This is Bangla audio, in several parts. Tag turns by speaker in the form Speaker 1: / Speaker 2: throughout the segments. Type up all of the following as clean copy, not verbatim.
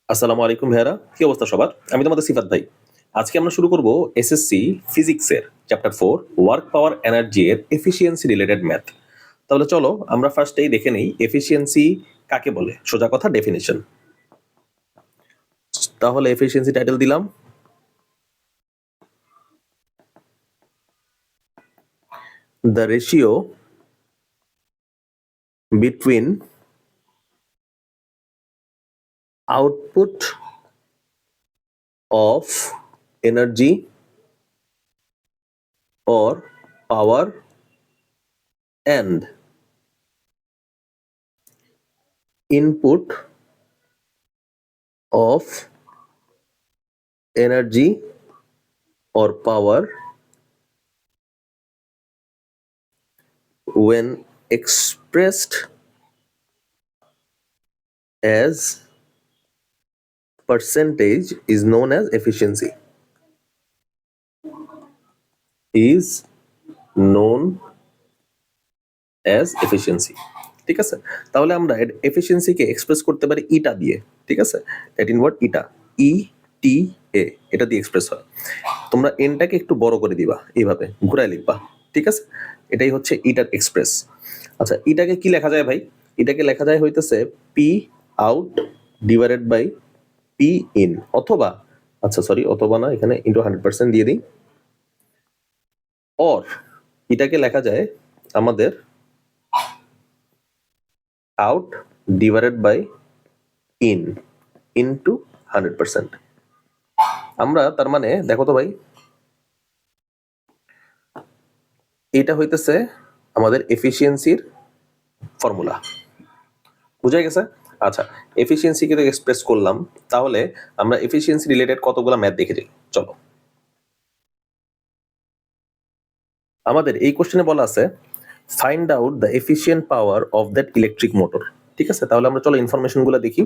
Speaker 1: আসসালামু আলাইকুম ভাইয়ারা, কি অবস্থা সবার? আমি তোমাদের সিফাত ভাই। আজকে আমরা শুরু করব এসএসসি ফিজিক্সের চ্যাপ্টার 4 ওয়ার্ক পাওয়ার এনার্জি এর এফিসিয়েন্সি রিলেটেড ম্যাথ। তাহলে চলো আমরা ফার্স্টেই দেখে নেই এফিসিয়েন্সি কাকে বলে, সোজা কথা ডেফিনিশন। তাহলে এফিসিয়েন্সি টাইটেল দিলাম the ratio between output of energy or power and input of energy or power when expressed as percentage is known as efficiency. Is known as efficiency. ঠিক আছে, তাহলে আমরা এফিসিয়েন্সিকে এক্সপ্রেস করতে পারি ইটা দিয়ে। ঠিক আছে, ল্যাটিন ওয়ার্ড ইটা, ই টি এ, এটা দিয়ে এক্সপ্রেস হয়। তোমরা এনটাকে একটু বড় করে দিবা, এইভাবে ঘুরায় লিখবা। ঠিক আছে, এটাই হচ্ছে ইটার এক্সপ্রেস। আচ্ছা, ইটাকে কি লেখা যায় ভাই? এটাকে লেখা যায় হইতেছে P out divided by P in, অথবা আচ্ছা সরি অথবা না, এখানে ইন্টু 100% দিয়ে দিই। অর এটাকে লেখা যায় আমাদের out divided by in into 100%। আমরা তার মানে দেখো তো ভাই, এটা হইতেছে আমাদের এফিসিয়েন্সির ফর্মুলা। বুঝা গেছে? আচ্ছা, এফিসিয়েন্সিকে এক্সপ্রেস করলাম, তাহলে আমরা এফিসিয়েন্সি রিলেটেড কতগুলো ম্যাথ দেখে যাই। চলো, আমাদের এই কোশ্চেনে বলা আছে find out the efficient power of that electric motor. ঠিক আছে, তাহলে আমরা চলো ইনফরমেশনগুলো দেখি।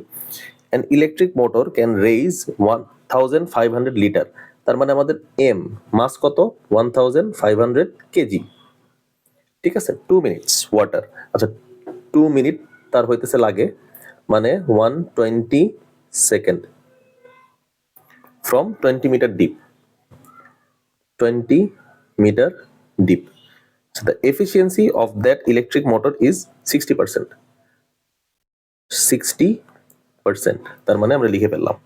Speaker 1: An electric motor can raise 1500 litre. তার মানে আমাদের এম মাস কত? 1500 কেজি। ঠিক আছে, 2 মিনিটস ওয়াটার। আচ্ছা, 2 মিনিট তার হইতেছে লাগে, মানে 120 second from 20 metre deep. 20 metre deep. So the efficiency of that electric motor is 60%. 60%, তার মানে আমরা লিখে ফেললাম।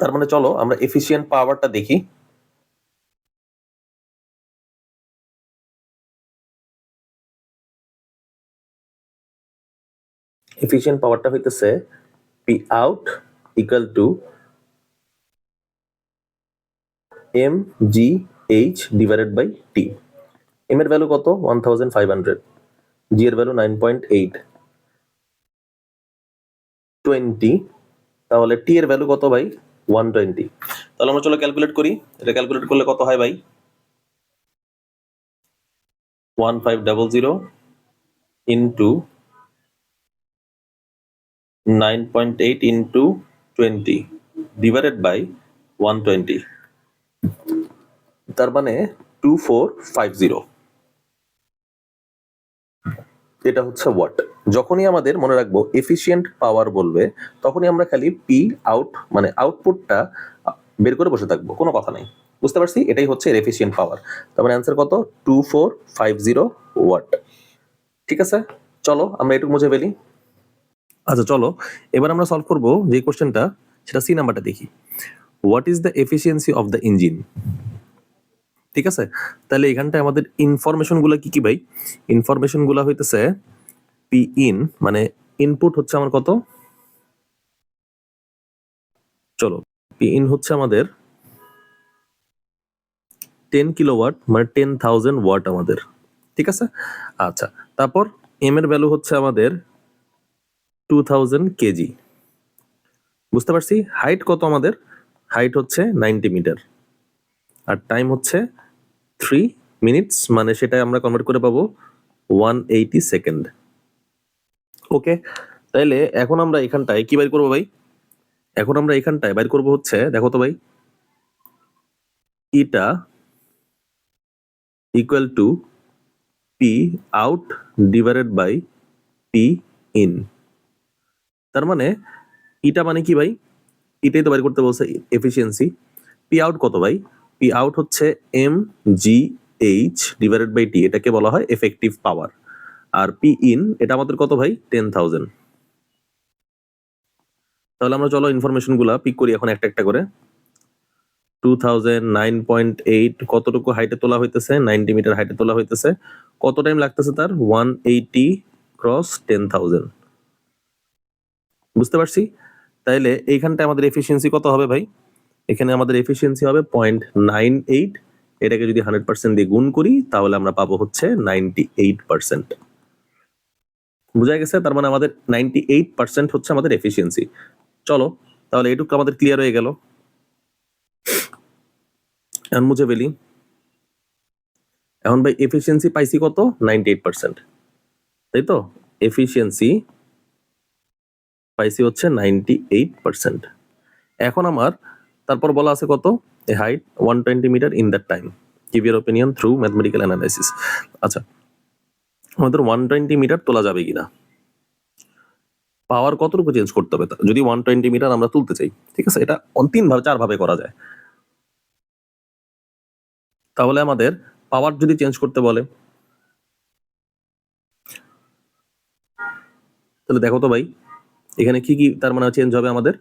Speaker 1: তার মানে চলো আমরা এফিশিয়েন্ট পাওয়ারটা দেখি। এফিশিয়েন্ট পাওয়ারটা হইতেছে P out equal to M G H divided by T. M এর ভ্যালু কত? 1500, জি এর ভ্যালু 9.8, 20, তাহলে টি এর ভ্যালু কত ভাই? 120। তাহলে আমরা চলো ক্যালকুলেট করি। এটা ক্যালকুলেট করলে কত হয় ভাই? 1500 ইন্টু 9.8 into 20 divided by 120, তার মানে 2450। এটা হচ্ছে ওয়াট। যখনই আমাদের মনে রাখবো এফিশিয়েন্ট পাওয়ার বলবে, তখনই আমরা খালি পি আউট মানে আউটপুটটা বের করে বসে থাকবো, কোনো কথা নাই। বুঝতে পারছি? এটাই হচ্ছে এফিশিয়েন্ট পাওয়ার। তার মানে অ্যান্সার কত? 2450 ওয়াট। ঠিক আছে, চলো আমরা এটুকু মুছে ফেলি। আচ্ছা চলো এবার আমরা সলভ করব যে কোশ্চেনটা, সেটা সি নাম্বারটা দেখি। What is the efficiency of the engine? ঠিক আছে, তাহলে এখানটায় আমাদের ইনফরমেশন গুলা কি কি ভাই? ইনফরমেশন গুলা হইতেছে পি ইন, মানে ইনপুট হচ্ছে আমার কত? চলো, পি ইন হচ্ছে আমাদের 10 কিলোওয়াট, মানে 10,000 ওয়াট আমাদের। ঠিক আছে, আচ্ছা তারপর এম এর ভ্যালু হচ্ছে আমাদের 2000 কেজি। বুঝতে পারছি? হাইট কত আমাদের? হাইট হচ্ছে 90 মিটার, আর টাইম হচ্ছে 3 মিনিটস, মানে সেটা আমরা কনভার্ট করে পাবো 180 সেকেন্ড। ওকে, তাইলে এখন আমরা এখানটায় কি বাইর করবো ভাই? এখন আমরা এখানটায় বাইর করবো হচ্ছে, দেখো তো ভাই, eta equal to P out divided by P in. তার মানে ইটা মানে কি ভাই? এটাই তো বের করতে বলছে এফিসিয়েন্সি। পি আউট কত ভাই? পি আউট হচ্ছে mgh ডিভাইডেড বাই টি, এটাকে বলা হয় এফেক্টিভ পাওয়ার। আর পি ইন এটা আমাদের কত ভাই? 10,000। তাহলে আমরা চলো ইনফরমেশন গুলা পিক করি এখন একটা একটা করে। 2009.8 কতটুকু হাইটে তোলা হইতেছে? 90 মিটার হাইটে তোলা হইতেছে। কত টাইম লাগতেছে তার? 180 ক্রস 10,000। বুঝতে পারছি? তাইলে এইখানটা আমাদের এফিসিয়েন্সি কত হবে ভাই? এখানে আমাদের এফিসিয়েন্সি হবে 0.98। এটাকে যদি 100% দিয়ে গুণ করি তাহলে আমরা পাবো হচ্ছে 98%। বুঝা গেছে? তার মানে আমাদের 98% হচ্ছে আমাদের এফিসিয়েন্সি। চলো তাহলে এটুকু আমাদের ক্লিয়ার হয়ে গেল। এখন মুছে ফেলি। এখন ভাই এফিসিয়েন্সি পাইছি কত? 98%, তাই তো? এফিসিয়েন্সি পাইছি হচ্ছে 98%। এখন আমার তারপর বলা আছে কত? A height 120 metre in that time, give your opinion through mathematical analysis. আচ্ছা, আমাদের 120 মিটার তোলা যাবে কিনা, পাওয়ার কতটুকু চেঞ্জ করতে হবে যদি 120 মিটার আমরা তুলতে চাই, ঠিক আছে? এটা 3 ভাবে 4 ভাবে করা যায়। তাহলে আমাদের পাওয়ার যদি চেঞ্জ করতে বলে তাহলে দেখো তো ভাই এখানে কি কি তার মানে চেঞ্জ হবে আমাদের?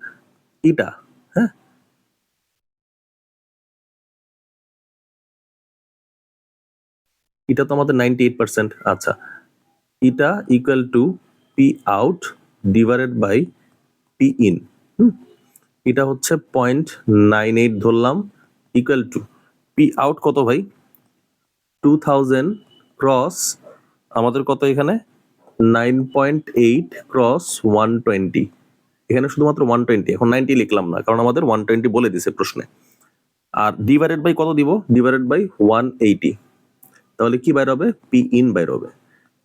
Speaker 1: ইটা, হ্যাঁ, এটা তো আমাদের 98%। আচ্ছা, eta equal to P out divided by P in. এটা হচ্ছে 0.98 ধরলাম, ইকুয়াল টু পি আউট কত ভাই? 2000 ক্রস আমাদের কত এখানে? 9.8 ক্রস 120। এখানে শুধুমাত্র 120, এখন 90 লিখলাম না কারণ আমাদের 120 বলে দিছে প্রশ্নে। আর ডিভাইডেড বাই কত দিব? Divided by 180। তাহলে কি বাইর হবে? পি ইন বাইর হবে।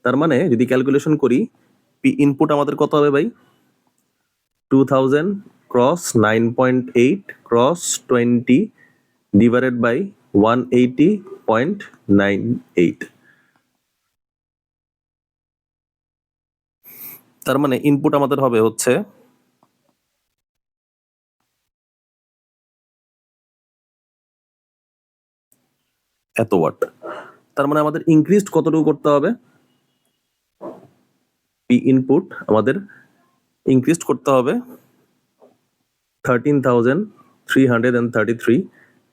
Speaker 1: তার মানে যদি ক্যালকুলেশন করি, পি ইনপুট আমাদের কত হবে ভাই? 2000 ক্রস 9.8 ক্রস 20 ডিভাইডেড বাই 180.98। তার মানে ইনপুট আমাদের হবে হচ্ছে এত ওয়াট। তার মানে আমাদের ইনক্রিজড কতটুকু করতে হবে? পি ইনপুট আমাদের ইনক্রিজড করতে হবে 13,333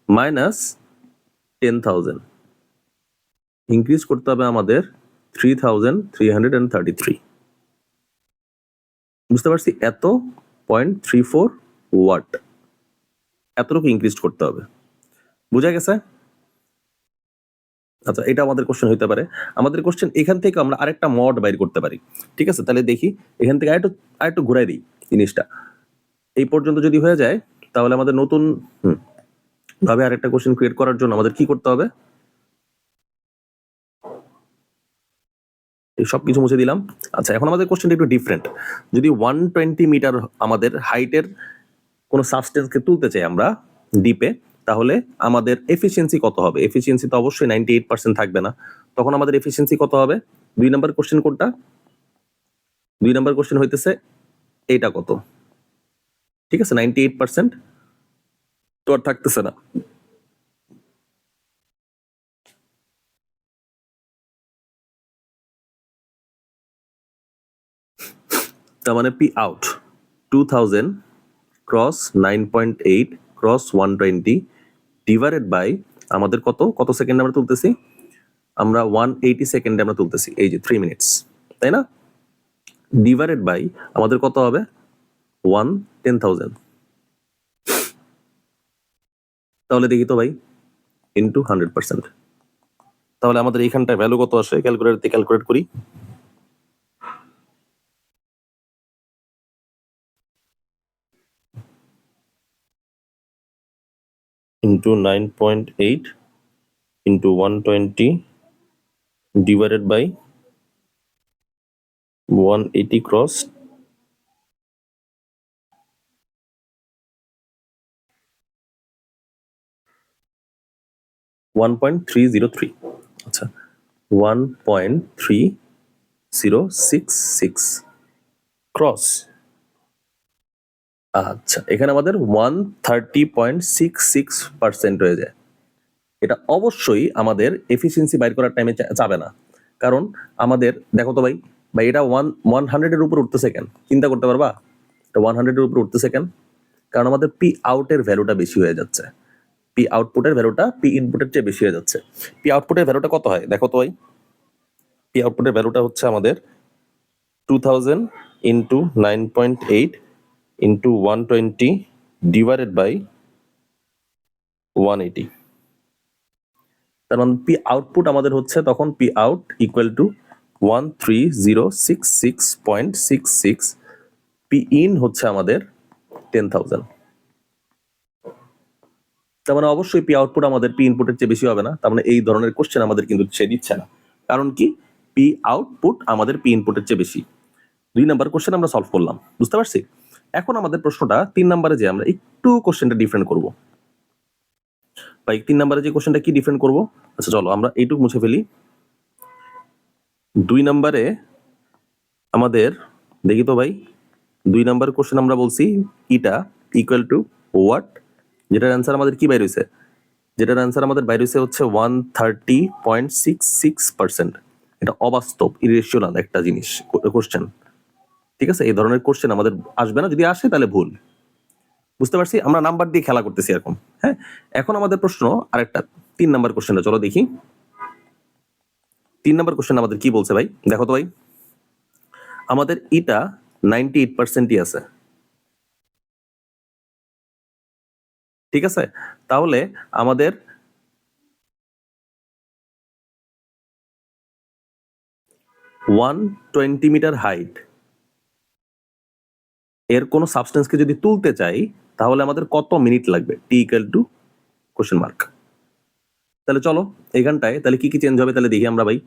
Speaker 1: মাইনাস 10,000। ইনক্রিজ করতে হবে আমাদের 3,333। বুঝতে পারছি? এত 0.34 ওয়াট, এতটুকু ইনক্রিজ করতে হবে। বুঝা গেছে? আচ্ছা, এটা আমাদের কোশ্চেন হইতে পারে। আমাদের কোশ্চেন এখান থেকে আমরা আরেকটা মড বাইর করতে পারি, ঠিক আছে? তাহলে দেখি এখান থেকে আরেকটু ঘুরাই দিই জিনিসটা। এই পর্যন্ত যদি হয়ে যায় তাহলে আমাদের নতুন ভাবে আরেকটা কোশ্চেন ক্রিয়েট করার জন্য আমাদের কি করতে হবে? এই সবকিছু মুছে দিলাম। আচ্ছা, এখন আমাদের কোশ্চেনটা একটু ডিফারেন্ট। যদি 120 মিটার আমাদের হাইটের কোনো সাবস্টেন্সকে তুলতে চাই আমরা ডিপে, তাহলে আমাদের এফিসিয়েন্সি কত হবে? এফিসিয়েন্সি তো অবশ্যই 98% থাকবে না। তখন আমাদের এফিসিয়েন্সি কত হবে? 2 নাম্বার কোশ্চেন কোনটা? 2 নাম্বার কোশ্চেন হইতেছে এইটা কত? ঠিক আছে, 98% তো আর থাকতেছে না। তার মানে P out 2000 cross 9.8 cross 120 divided by আমাদের কত কত সেকেন্ড আমরা তুলতেছি? আমরা 180 সেকেন্ডে আমরা তুলতেছি, এই যে 3 মিনিটস, তাই না? ডিভাইডেড বাই আমাদের কত হবে? 10,000। তাহলে দেখি তো ভাই, ইন্টু 100%। তাহলে আমাদের এইখানটায় ভ্যালু কত আসে? ক্যালকুলেটরতে ক্যালকুলেট করি। Into 9.8 into 120 divided by 180 cross 1.303। আচ্ছা, 1.3066 ক্রস আচ্ছা, এখানে আমাদের 130.66% হয়ে যায়। এটা অবশ্যই আমাদের এফিসিয়েন্সি বাইর করার টাইমে যাবে না, কারণ আমাদের দেখো তো ভাই, এটা 100-এর উপর উঠতেছে কেন? চিন্তা করতে পারবা? এটা 100-এর উপর উঠতেছে কেন? কারণ আমাদের পি আউটের ভ্যালুটা বেশি হয়ে যাচ্ছে, পি আউটপুটের ভ্যালুটা পি ইনপুটের চেয়ে বেশি হয়ে যাচ্ছে। পি আউটপুটের ভ্যালুটা কত হয় দেখো তো ভাই, পি আউটপুটের ভ্যালুটা হচ্ছে আমাদের 2000 ইন্টু 9.8 ইন্টু 120 ডিভাইডেড বাই 180। তার মানে পি আউটপুট আমাদের হচ্ছে তখন P out equal two 13066.66, P in হচ্ছে আমাদের 10,000। তার মানে অবশ্যই পি আউটপুট আমাদের পি ইনপুটের চেয়ে বেশি হবে না। তার মানে এই ধরনের কোশ্চেন আমাদের কিন্তু সে দিচ্ছে না, কারণ কি পি আউটপুট আমাদের পি ইনপুটের চেয়ে বেশি। 2 নাম্বার কোশ্চেন আমরা সলভ করলাম, বুঝতে পারছি। এখন আমাদের প্রশ্নটা 3 নাম্বারে যে আমরা একটু কোশ্চেনটা ডিফারেন্ট করব। ভাই 3 নাম্বারে যে কোশ্চেনটা কি ডিফারেন্ট করব? আচ্ছা চলো আমরা এইটুকু মুছে ফেলি। 2 নাম্বারে আমাদের দেখি তো ভাই, 2 নাম্বার কোশ্চেন আমরা বলছি ইটা ইকুয়াল টু হোয়াট, যেটার অ্যান্সার আমাদের কি বাইর হয়েছে? যেটার অ্যান্সার আমাদের বাইর হয়েছে হচ্ছে 130.66%। এটা অবাস্তব, ইরেশনাল একটা জিনিস কোশ্চেন, ঠিক আছে? এই ধরনের কোশ্চেন আমাদের আসবে না, যদি আসে তাহলে ভুল। বুঝতে পারছি, আমরা নাম্বার দিয়ে খেলা করতেছি এরকম। হ্যাঁ, এখন আমাদের প্রশ্ন আরেকটা 3 নাম্বার কোশ্চেনটা চলো দেখি। 3 নাম্বার কোশ্চেন আমাদের কি বলছে ভাই, দেখো তো ভাই, আমাদের ইটা 98%ই আছে, ঠিক আছে? তাহলে আমাদের 120 মিটার হাইট এর কোনো সাবস্টেন্সকে যদি তুলতে চাই, তাহলে আমাদের কত মিনিট লাগবে? T equal to question mark. তাহলে চলো এইখানটায় তাহলে কি কি চেঞ্জ হবে তাহলে দেখি আমরা ভাই।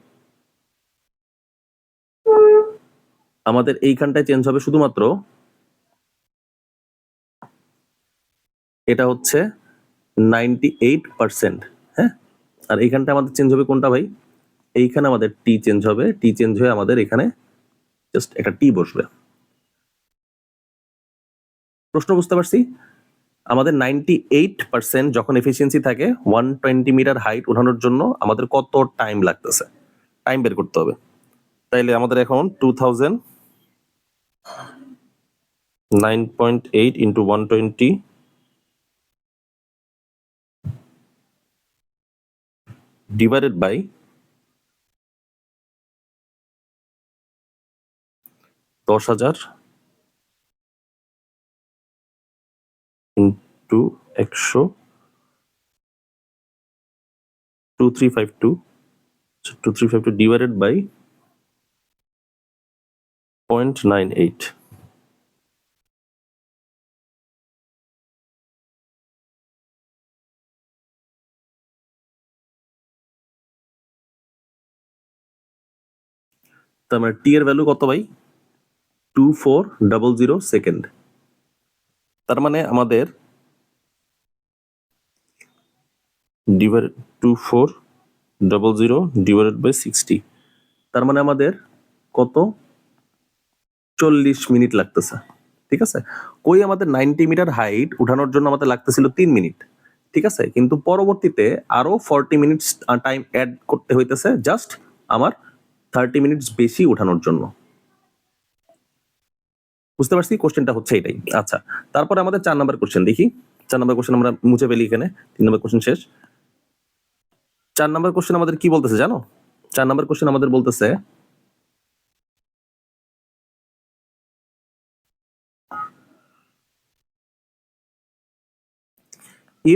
Speaker 1: আমাদের এইখানটায় চেঞ্জ হবে শুধুমাত্র, এটা হচ্ছে 98%, হ্যাঁ। আর এইখানটা আমাদের চেঞ্জ হবে কোনটা ভাই? এইখানে আমাদের টি চেঞ্জ হবে, টি চেঞ্জ হয়ে আমাদের এখানে জাস্ট একটা টি বসবে। প্রশ্ন বুঝতে পারছি? আমাদের 98% যখন এফিসিয়েন্সি থাকে 120 মিটার হাইট উঠানোর জন্য আমাদের কত টাইম লাগতেছে, টাইম বের করতে হবে। তাইলে আমাদের এখন 2000 9.8 into 120 divided by 10,000 into 100 2352 divided by 0.98। তার মানে টি এর ভ্যালু কত ভাই? 2400 সেকেন্ড। তার মানে আমাদের 2400 ডিভাইডেড বাই 60, তার মানে আমাদের কত? 40 মিনিট লাগতেছে, ঠিক আছে? কই আমাদের 90 মিটার হাইট উঠানোর জন্য আমাদের লাগতেছিল 3 মিনিট, ঠিক আছে? কিন্তু পরবর্তীতে আরো 40 মিনিটস টাইম অ্যাড করতে হইতেছে জাস্ট আমার 30 মিনিটস বেশি উঠানোর জন্য। বুঝতে পারছি, কোশ্চেনটা হচ্ছে এটাই। আচ্ছা, তারপরে আমাদের 4 নাম্বার কোশ্চেন দেখি। 4 নাম্বার কোশ্চেন আমরা মুছে ফেলি এখানে, 3 নাম্বার কোশ্চেন শেষ। 4 নাম্বার কোশ্চেন আমাদের কি বলতেছে জানো? 4 নাম্বার কোশ্চেন আমাদের বলতেছে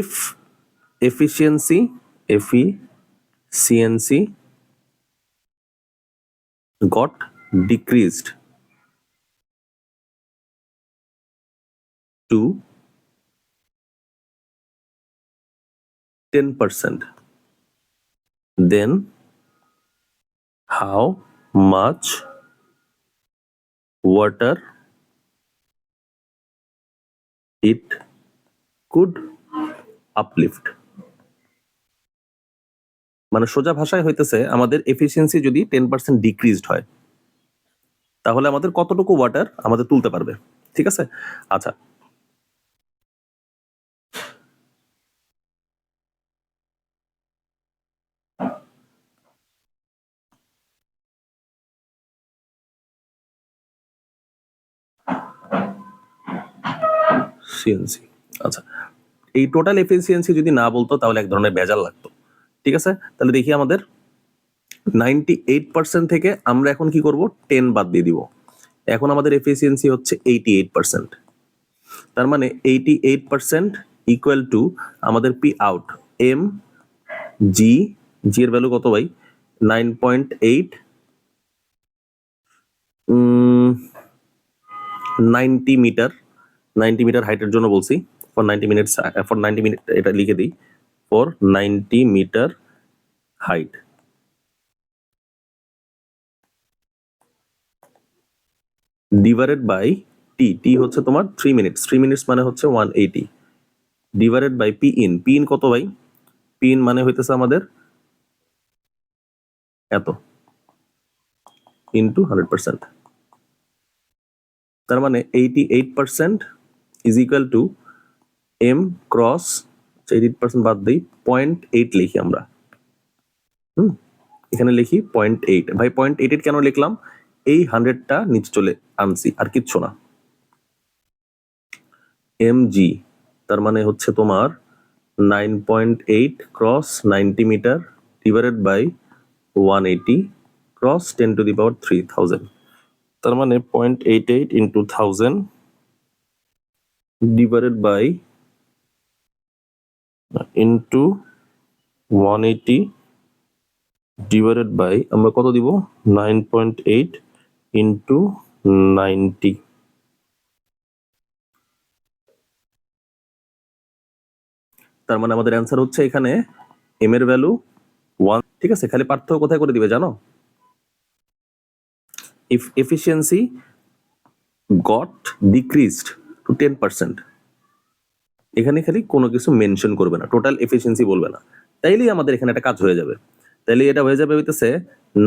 Speaker 1: if efficiency got decreased to 10%, then how much water it could uplift? মানে সোজা ভাষায় হইতেছে আমাদের এফিসিয়েন্সি যদি 10% ডিক্রিজড হয়, তাহলে আমাদের কতটুকু ওয়াটার আমাদের তুলতে পারবে, ঠিক আছে? আচ্ছা, এফিসিয়েন্সি। আচ্ছা, এই টোটাল এফিসিয়েন্সি যদি না বলতো তাহলে এক ধরনের ভেজাল লাগতো। ঠিক আছে, তাহলে দেখি আমাদের 98% থেকে আমরা এখন কি করব, 10 বাদ দিয়ে দিব। এখন আমাদের এফিসিয়েন্সি হচ্ছে 88%। তার মানে 88% ইকুয়াল টু আমাদের পি আউট এম জি, জি এর ভ্যালু কত ভাই, 9.8 90 মিটার, 90 মিটার হাইটের জন্য বলছি, ফর 90 মিনিটস, ফর 90 মিনিট এটা লিখে দিই, for 90 metre height divided by T, T হচ্ছে তোমার 3 মিনিটস, 3 মিনিটস মানে হচ্ছে 180 divided by P in, P in কত ভাই, পি ইন মানে হইতেছে আমাদের এত ইন্টু 100%। তার মানে 88% is equal to M cross 88% বাদ দিই, 0.8 লিখি আমরা। এখানে লিখি 0.8। ভাই 0.88 কেন লিখলাম, এই 100টা নিচে চলে আনছি, আর কিচ্ছু না। এম জি তার মানে হচ্ছে তোমার 9.8 cross 90 metre divided by 180 cross 10 to the power 3000। তার মানে 0.88 into 1000 divided by into 180 divided by আমরা কত দিব, 9.8 ইন্টু 90। তার মানে আমাদের অ্যান্সার হচ্ছে এখানে এম এর ভ্যালু 1। ঠিক আছে, খালি পার্থক্য কোথায় করে দিবে জানো, if efficiency got decreased to 10%, এখানে খালি কোনো কিছু মেনশন করবে না, টোটাল এফিসিয়েন্সি বলবে না, তাইলেই আমাদের এখানে একটা কাজ হয়ে যাবে। তাইলে এটা হয়ে যাবে হইতেছে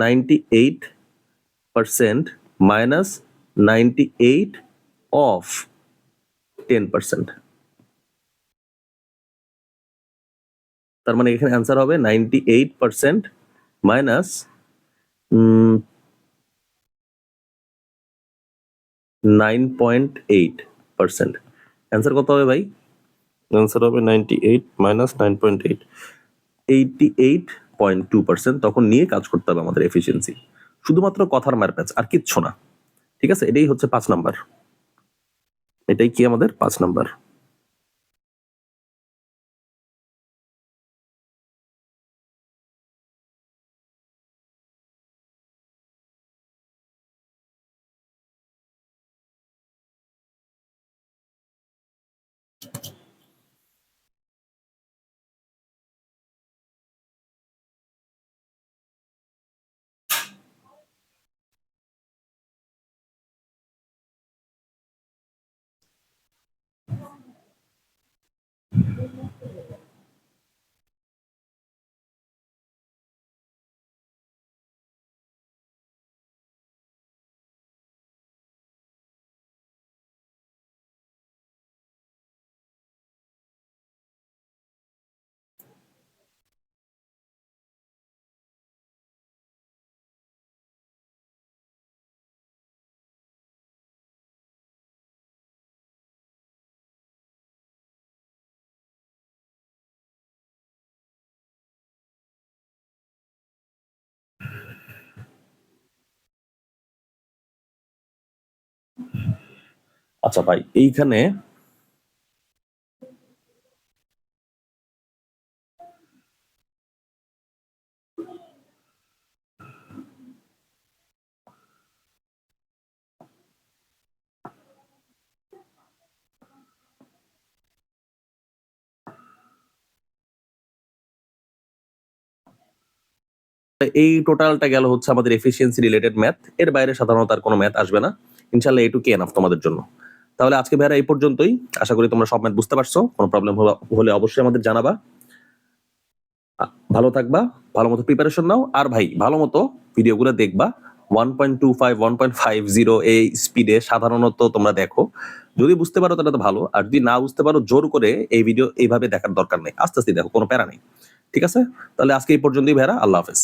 Speaker 1: 98% মাইনাস 98 অফ 10%। তার মানে এখানে অ্যান্সার হবে 98% মাইনাস 9.8%। অ্যান্সার কত হবে ভাই, অ্যান্সার হবে 98 মাইনাস 9.8, 88.2%। তখন নিয়ে কাজ করতে হবে আমাদের এফিসিয়েন্সি, শুধুমাত্র কথার মারপ্যাচ আর কিচ্ছু না। ঠিক আছে, এটাই হচ্ছে 5 নাম্বার, এটাই কি আমাদের 5 নাম্বার। আচ্ছা ভাই, এইখানে এই টোটালটা গেল হচ্ছে আমাদের এফিসিয়েন্সি রিলেটেড ম্যাথ, এর বাইরে সাধারণত আর কোনো ম্যাথ আসবে না। ইনশাল্লাহ এটুকু এনাফ তোমাদের জন্য। তাহলে আজকে ভাইরা এই পর্যন্তই, আশা করি তোমরা সব ম্যাথ বুঝতে পারছো। কোনো প্রবলেম হলে অবশ্যই আমাদের জানাবা। ভালো থাকবা, ভালো মতো প্রিপারেশন নাও, আর ভাই ভালো মতো ভিডিওগুলো দেখবা। 1.25 1.50 এই স্পিডে সাধারণত তোমরা দেখো, যদি বুঝতে পারো তাহলে তো ভালো, আর যদি না বুঝতে পারো জোর করে এই ভিডিও এইভাবে দেখার দরকার নেই, আস্তে আস্তে দেখো, কোনো প্যারা নেই। ঠিক আছে, তাহলে আজকে এই পর্যন্তই ভাইরা, আল্লাহ হাফেজ।